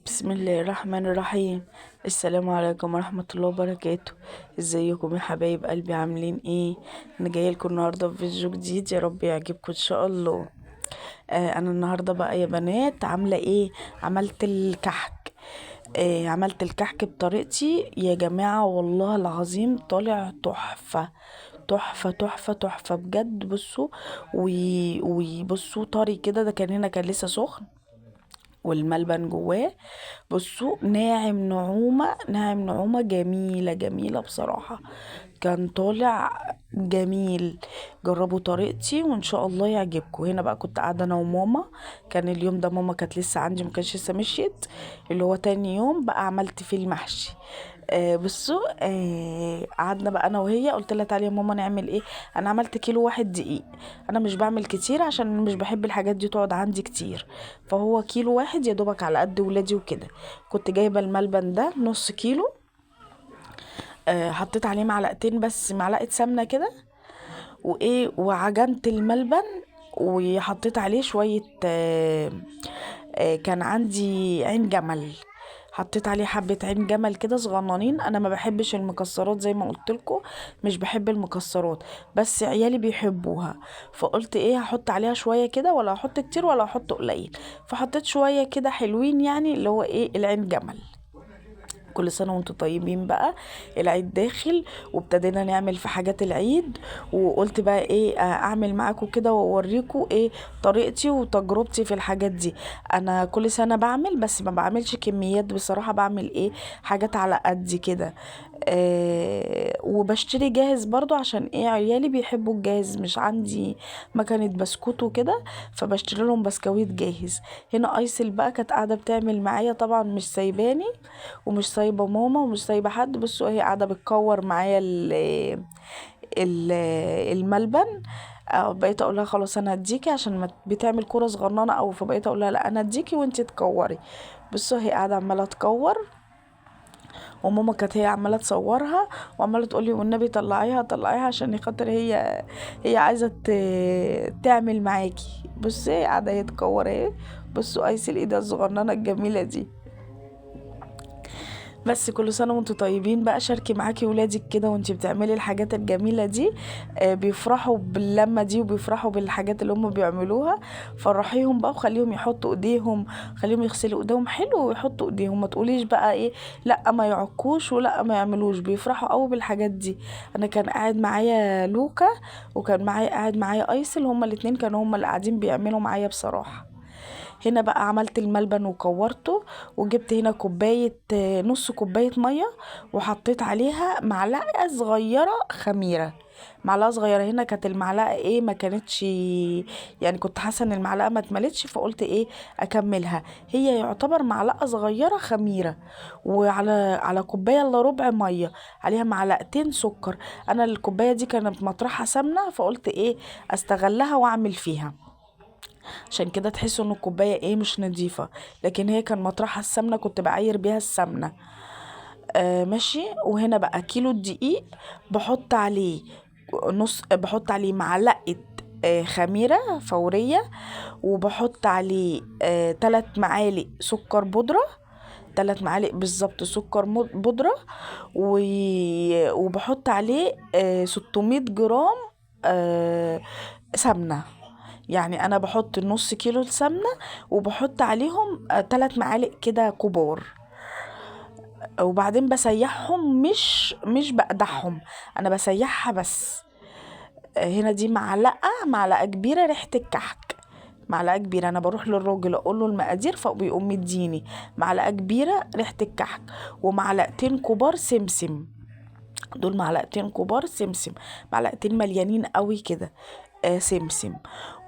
بسم الله الرحمن الرحيم. السلام عليكم ورحمة الله وبركاته. ازيكم يا حبايب قلبي، عاملين ايه؟ انا جايه لكم النهارده في فيديو جديد، يا رب يعجبكم ان شاء الله. انا النهارده بقى يا بنات عامله ايه؟ عملت الكحك. عملت الكحك بطريقتي يا جماعه، والله العظيم طالع تحفه تحفه تحفه تحفه بجد. بصوا وبصوا طري كده، ده كان هنا كان لسه سخن والملبن جواه. بصوا ناعم، نعومة ناعم، نعومة جميلة جميلة بصراحة. كان طالع جميل. جربوا طريقتي وان شاء الله يعجبكم. هنا بقى كنت قاعدة انا وماما. كان اليوم ده ماما كانت لسه عندي، مكانش لسه مشيت. اللي هو تاني يوم بقى عملت فيه المحشي. بصوا، قعدنا بقى انا وهي، قلت لها تعالي يا ماما نعمل ايه. انا عملت كيلو واحد دقيق. انا مش بعمل كتير عشان مش بحب الحاجات دي تقعد عندي كتير. فهو كيلو واحد يا دوبك على قد ولادي وكده. كنت جايبه الملبن ده نص كيلو. حطيت عليه معلقتين بس، معلقه سمنه كده. وايه، وعجنت الملبن. وحطيت عليه شويه كان عندي عين جمل. حطيت عليه حبة عين جمل كده صغننين. انا ما بحبش المكسرات زي ما قلت لكم. مش بحب المكسرات. بس عيالي بيحبوها. فقلت ايه، هحط عليها شوية كده، ولا هحط كتير ولا هحط قليل. فحطيت شوية كده حلوين، يعني اللي هو ايه، العين جمل. كل سنة وانتم طيبين بقى. العيد داخل وابتدينا نعمل في حاجات العيد. وقلت بقى ايه، اعمل معاكم كده واوريكم ايه طريقتي وتجربتي في الحاجات دي. انا كل سنة بعمل، بس ما بعملش كميات بصراحة، بعمل ايه، حاجات على قدي كده. وبشتري جاهز برضو، عشان ايه، عيالي بيحبوا الجاهز. مش عندي مكنة بسكوت وكده. فبشتري لهم بسكويت جاهز. هنا ايسل بقى كانت قاعدة بتعمل معايا، طبعا مش سايباني. ومش سايبه ماما ومش سايبه حد. بصوا هي قاعده بتكور معايا ال الملبن. بقيت اقول لها خلاص انا هديكي، عشان ما بتعمل كوره صغننه قوي. فبقيت اقول لها لا، انا هديكي وانتي تكوري. بصوا هي قاعده عماله تكور. وماما كانت هي عماله تصورها. وعماله تقول لي والنبي طلعيها طلعيها، عشان خاطر هي عايزه تعمل معاكي. بصي هي قاعده هي تكور اهي. بصوا ايسل ايدها الصغننه الجميله دي. بس كل سنة وانتوا طيبين بقى. شاركي معاكي ولادك كده وانتي بتعملي الحاجات الجميلة دي. بيفرحوا باللمة دي وبيفرحوا بالحاجات اللي هم بيعملوها. فرحيهم بقى وخليهم يحطوا ايديهم. خليهم يغسلوا ايديهم حلو ويحطوا ايديهم. ما تقوليش بقى ايه، لا ما يعكوش ولا ما يعملوش. بيفرحوا قوي بالحاجات دي. انا كان قاعد معايا لوكا. وكان معايا قاعد معايا ايسل. هما الاتنين كانوا هما اللي قاعدين بيعملوا معايا بصراحة. هنا بقى عملت الملبن وكورته. وجبت هنا كوباية، نص كوباية مية. وحطيت عليها معلقة صغيرة خميرة. معلقة صغيرة. هنا كانت المعلقة ايه، ما كانتش، يعني كنت حاسة ان المعلقة ما اتملتش. فقلت ايه، اكملها. هي يعتبر معلقة صغيرة خميرة. على كوباية الا ربع مية. عليها معلقتين سكر. انا الكوباية دي كانت مطرحة سمنة، فقلت ايه، استغلها واعمل فيها. عشان كده تحسوا ان الكوبايه ايه، مش نظيفه. لكن هي كان مطرحها السمنه، كنت بعاير بيها السمنه. ماشي. وهنا بقى كيلو الدقيق. بحط عليه بحط عليه معلقه خميره فوريه. وبحط عليه 3 معالق سكر بودره. 3 معالق بالظبط سكر بودره. وبحط عليه 600 جرام سمنه. يعني انا بحط نص كيلو سمنه. وبحط عليهم 3 معالق كده كبار. وبعدين بسيحهم، مش بقدحهم. انا بسيحها بس. هنا دي معلقه كبيره ريحه الكحك. معلقه كبيره. انا بروح للراجل اقول له المقادير، فبيقوم مديني معلقه كبيره ريحه الكحك. ومعلقتين كبار سمسم. دول معلقتين كبار سمسم. معلقتين مليانين قوي كده. سمسم.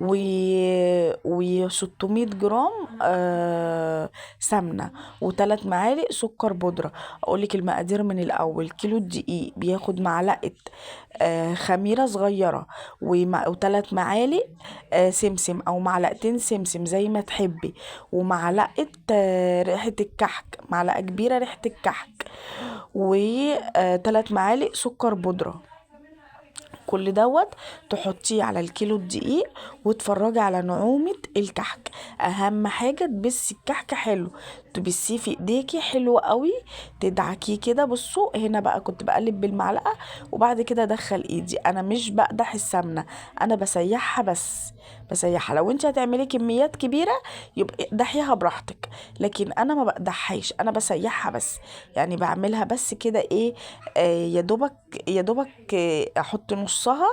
و و 600 جرام سمنه. و3 معالق سكر بودره. اقول لك المقادير من الاول. كيلو الدقيق بياخد معلقه خميره صغيره. و3 معالق سمسم او معلقتين سمسم زي ما تحبي. ومعلقه ريحه الكحك، معلقه كبيره ريحه الكحك. و3 معالق سكر بودره. كل دوت تحطيه على الكيلو الدقيق وتفرجي على نعومة الكحك. اهم حاجة تبسي الكحك حلو، تبسيه في ايديكي حلو قوي، تدعكيه كده. بصوا هنا بقى كنت بقلب بالمعلقة وبعد كده ادخل ايدي، انا مش بقدح السمنة، انا بسيحها بس، بسيحها. لو انت هتعملي كميات كبيرة يبقى اقدحيها براحتك، لكن انا ما بقدحهاش، انا بسيحها بس. يعني بعملها بس كده ايه، يا دوبك يا دوبك احط نصها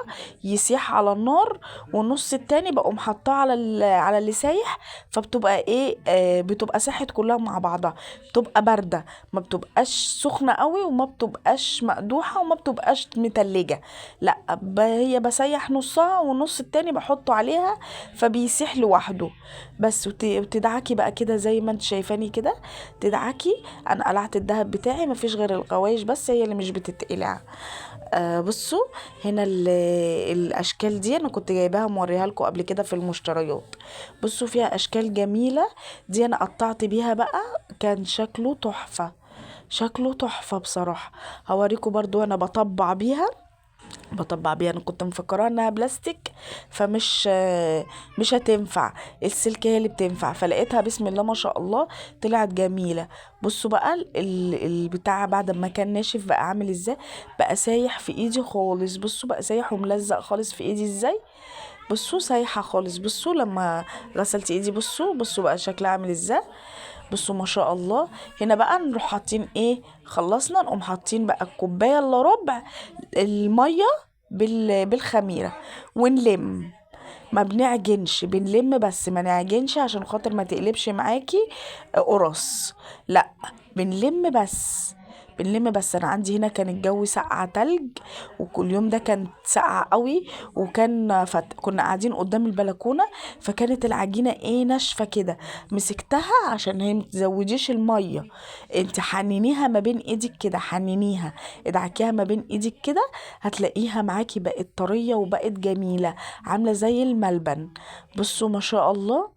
يسيح على النار، والنص التاني بقوم حطاه على على اللي سايح، فبتبقى ايه بتبقى ساحت كلها مع بعضها، بتبقى باردة، ما بتبقاش سخنة قوي وما بتبقاش مقدوحة وما بتبقاش متلجة. لا هي بسيح نصها والنص التاني بحطه عليها فبيسيح لوحده بس. وتدعكي بقى كده زي ما انت شايفاني كده، تدعكي. انا قلعت الدهب بتاعي، مفيش غير الغوايش بس هي اللي مش بتتقلع. بصوا هنا الاشكال دي انا كنت جايباها موريها لكم قبل كده في المشتريات. بصوا فيها اشكال جميله، دي انا قطعت بيها بقى، كان شكله تحفه، شكله تحفه بصراحه. هوريكم برضو انا بطبع بيها. انا كنت مفكرة انها بلاستيك فمش مش هتنفع، السلك هي اللي بتنفع، فلقيتها بسم الله ما شاء الله طلعت جميلة. بصوا بقى البتاع بعد ما كان ناشف بقى عامل ازاي، بقى سايح في ايدي خالص. بصوا بقى سايح وملزق خالص في ايدي ازاي، بصوا سايحة خالص. بصوا لما غسلت ايدي بصوا بقى شكلها عامل ازاي، بصوا ما شاء الله. هنا بقى نروح حاطين ايه، خلصنا نقوم حاطين بقى الكوبايه الا ربع الميه بالخميره ونلم، ما بنعجنش، بنلم بس ما نعجنش عشان خاطر ما تقلبش معاكي قرص، لا بنلم بس، بنلم بس. انا عندي هنا كان الجو ساقعة تلج، وكل يوم ده كان ساقعة قوي، وكان كنا قاعدين قدام البلكونة، فكانت العجينة ايه ناشفة كده، مسكتها عشان هي متزوديش المية، انت حننيها ما بين ايدك كده، حننيها ادعكيها ما بين ايدك كده، هتلاقيها معاكي بقت طرية وبقت جميلة عاملة زي الملبن. بصوا ما شاء الله.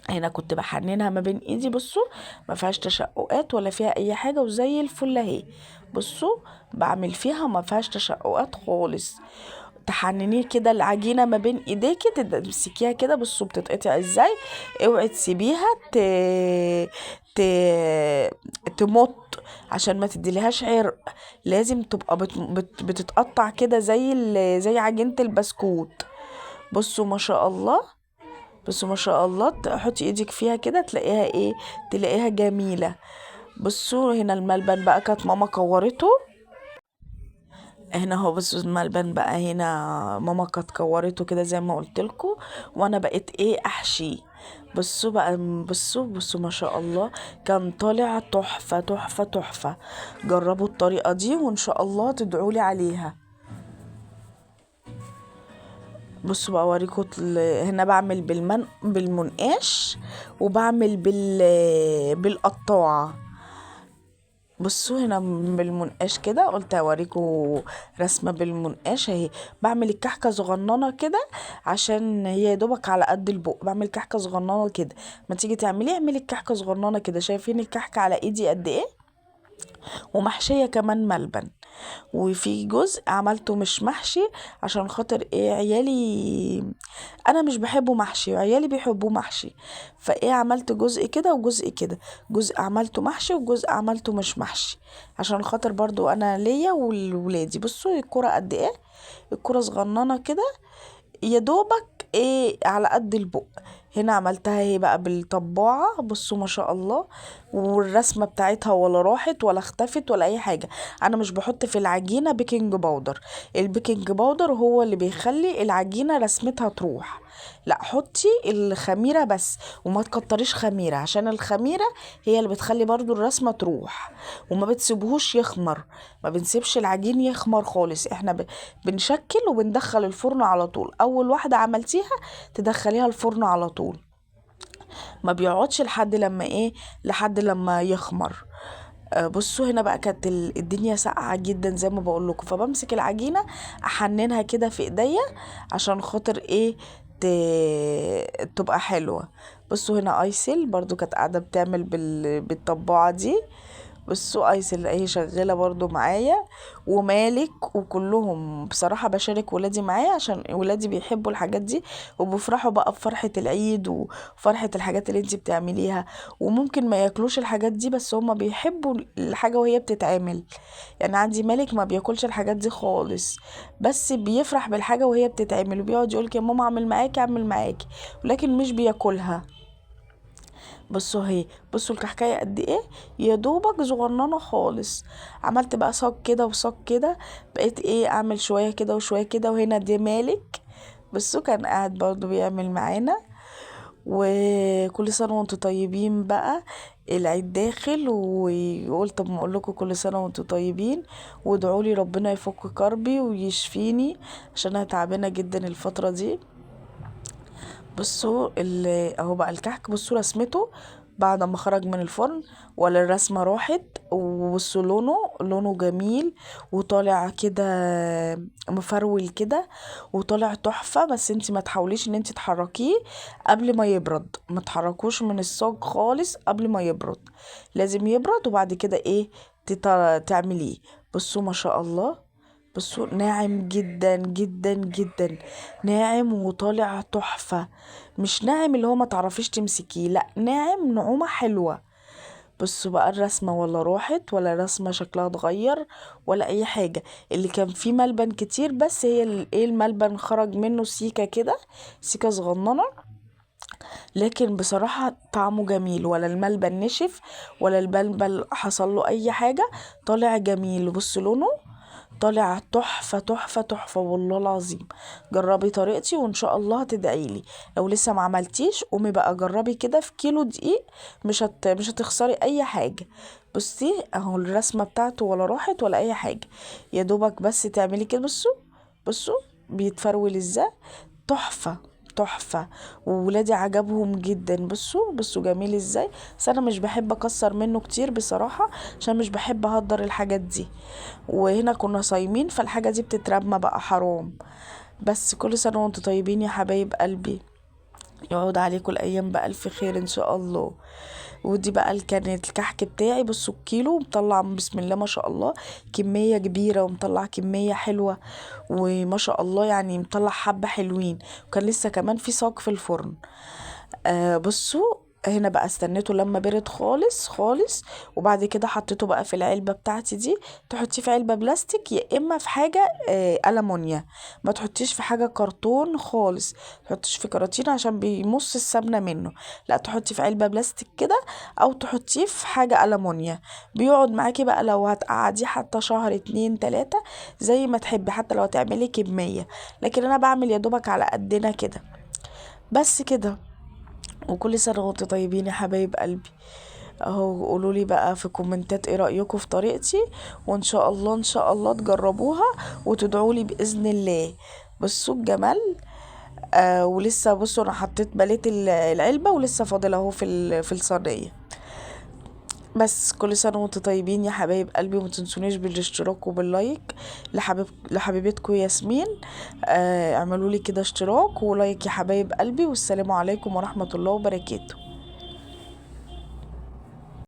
هنا كنت بحننها ما بين ايدي، بصوا ما فيهاش تشققات ولا فيها اي حاجه، وزي الفل اهي. بصوا بعمل فيها ما فيهاش تشققات خالص. تحننيه كده العجينه ما بين ايديكي، تمسكيها كده، بصوا بتتقطع ازاي، اوعي تسيبيها ت... تمط عشان ما تديلهاش عرق، لازم تبقى بتتقطع كده زي عجينه البسكوت. بصوا ما شاء الله، بصوا ما شاء الله. تحطي ايدك فيها كده تلاقيها ايه، تلاقيها جميلة. بصوا هنا الملبن بقى كانت ماما كورته، هنا هو بصوا الملبن بقى هنا ماما كانت كورته كده زي ما قلت لكم، وانا بقيت ايه احشي. بصوا بقى، بصوا ما شاء الله، كان طالع تحفة تحفة تحفة. جربوا الطريقة دي وان شاء الله تدعولي عليها. بصوا بقى اوريكم هنا بعمل بالمنقاش، وبعمل بالقطاعة. بصوا هنا بالمنقاش كده، قلت اوريكم رسمة بالمنقاش اهي. بعمل الكحكة صغننة كده عشان هي يا دوبك على قد البق، بعمل كحكة صغننة كده. ما تيجي تعملي اعملي الكحكة صغننة كده، شايفين الكحكة على ايدي قد ايه، ومحشية كمان ملبن. وفي جزء عملته مش محشي عشان خاطر ايه، عيالي انا مش بحبه محشي وعيالي بيحبوه محشي، فايه عملت جزء كده وجزء كده، جزء عملته محشي وجزء عملته مش محشي عشان خاطر برضو انا ليا والولادي. بصوا الكرة قد ايه، الكرة صغننة كده يا دوبك ايه على قد البق. هنا عملتها ايه بقى بالطباعة، بصوا ما شاء الله. والرسمة بتاعتها ولا راحت ولا اختفت ولا اي حاجة. انا مش بحط في العجينة بيكنج باودر، البيكنج باودر هو اللي بيخلي العجينة رسمتها تروح، لا حطي الخميرة بس، وما تكتريش خميرة عشان الخميرة هي اللي بتخلي برضو الرسمة تروح، وما بتسيبهوش يخمر، ما بنسيبش العجين يخمر خالص. احنا بنشكل وبندخل الفرن على طول، اول واحدة عملتيها تدخليها الفرن على طول، ما بيقعدش لحد لما ايه، لحد لما يخمر. بصوا هنا بقى كانت الدنيا ساقعه جدا زي ما بقول لكم، فبمسك العجينه احننها كده في ايديا عشان خاطر ايه تبقى حلوه. بصوا هنا ايسل برضو كانت قاعده بتعمل بالطباعه دي، بصوا ايس اللي هي شغاله برضو معايا، ومالك، وكلهم بصراحه بشارك ولادي معايا عشان ولادي بيحبوا الحاجات دي، وبيفرحوا بقى بفرحه العيد وفرحه الحاجات اللي انتي بتعمليها. وممكن ما ياكلوش الحاجات دي بس هما بيحبوا الحاجه وهي بتتعمل. يعني عندي مالك ما بياكلش الحاجات دي خالص، بس بيفرح بالحاجه وهي بتتعمل، وبيقعد يقولك يا ماما اعمل معاكي اعمل معاكي، ولكن مش بياكلها. بصوا اهي، بصوا الكحكايه قد ايه، يا دوبك صغننه خالص. عملت بقى صاج كده وصاج كده، بقيت ايه اعمل شويه كده وشويه كده. وهنا دي مالك، بصوا كان قاعد برضو بيعمل معانا. وكل سنه وانتم طيبين بقى، العيد داخل، وقلت اما اقول لكم كل سنه وانتم طيبين، وادعوا لي ربنا يفك كربي ويشفيني عشان انا تعبانه جدا الفتره دي. بصوا اهو بقى الكحك، بصوا رسمته بعد ما خرج من الفرن، ولا الرسمة راحت. وبصوا لونه جميل، وطالع كده مفرول كده، وطالع تحفة. بس انتي ما تحاوليش ان انتي تحركيه قبل ما يبرد، ما تحركوش من الصاج خالص قبل ما يبرد، لازم يبرد وبعد كده ايه تعمليه. بصوا ما شاء الله، بصوا ناعم جدا جدا جدا، ناعم وطالع تحفة. مش ناعم اللي هو ما تعرفيش تمسكيه، لا ناعم نعومة حلوة. بصوا بقى الرسمة ولا راحت، ولا الرسمة شكلها اتغير، ولا اي حاجة. اللي كان فيه ملبن كتير، بس هي ايه الملبن خرج منه سيكة كده، سيكة صغننة. لكن بصراحة طعمه جميل، ولا الملبن نشف ولا الملبن حصل له اي حاجة، طالع جميل. بصوا لونه طالع تحفة تحفة تحفة والله العظيم. جربي طريقتي وان شاء الله هتدعيلي. لو لسه ما عملتيش قومي بقى جربي كده في كيلو دقيق، مش هتخسري اي حاجة. بصي اهو الرسمة بتاعته ولا راحت ولا اي حاجة، يا دوبك بس تعملي كده. بصوا بصوا بيتفرول ازاي، تحفة تحفة. وولادي عجبهم جدا. بصوا جميل ازاي. بس انا مش بحب اكسر منه كتير بصراحة، عشان مش بحب اهدر الحاجات دي، وهنا كنا صايمين فالحاجة دي بتترمى بقى حرام. بس كل سنة وانتم طيبين يا حبايب قلبي، يقعد عليكم الايام بألف خير ان شاء الله. ودي بقى كانت الكحك بتاعي. بصوا الكيلو مطلع بسم الله ما شاء الله كمية كبيرة، ومطلع كمية حلوة، وما شاء الله يعني مطلع حبة حلوين. وكان لسه كمان في صاج في الفرن. بصوا هنا بقى استنيته لما برد خالص خالص، وبعد كده حطيته بقى في العلبة بتاعتي دي. تحطيه في علبة بلاستيك يا اما في حاجة ألمونيا، ما تحطيش في حاجة كرتون خالص، تحطيش في كراتين عشان بيمص السمنة منه. لا تحطي في علبة بلاستيك كده، او تحطيه في حاجة ألمونيا. بيقعد معاكي بقى لو هتقعديه حتى شهر اتنين تلاتة زي ما تحبي، حتى لو هتعملي كمية. لكن انا بعمل يا دوبك على قدنا كده، بس كده. وكل سنة وانتم طيبين يا حبايب قلبي. اهو قولولي بقى في كومنتات ايه رأيكم في طريقتي، وان شاء الله ان شاء الله تجربوها وتدعولي بإذن الله. بصوا الجمال. ولسه بصوا انا حطيت بليت العلبة، ولسه فاضل اهو في الصينية. بس كل سنة وانتم طيبين يا حبايب قلبي، وما تنسونيش بالاشتراك وباللايك. لحبيبتكم ياسمين. اعملوا لي كده اشتراك ولايك يا حبايب قلبي، والسلام عليكم ورحمة الله وبركاته.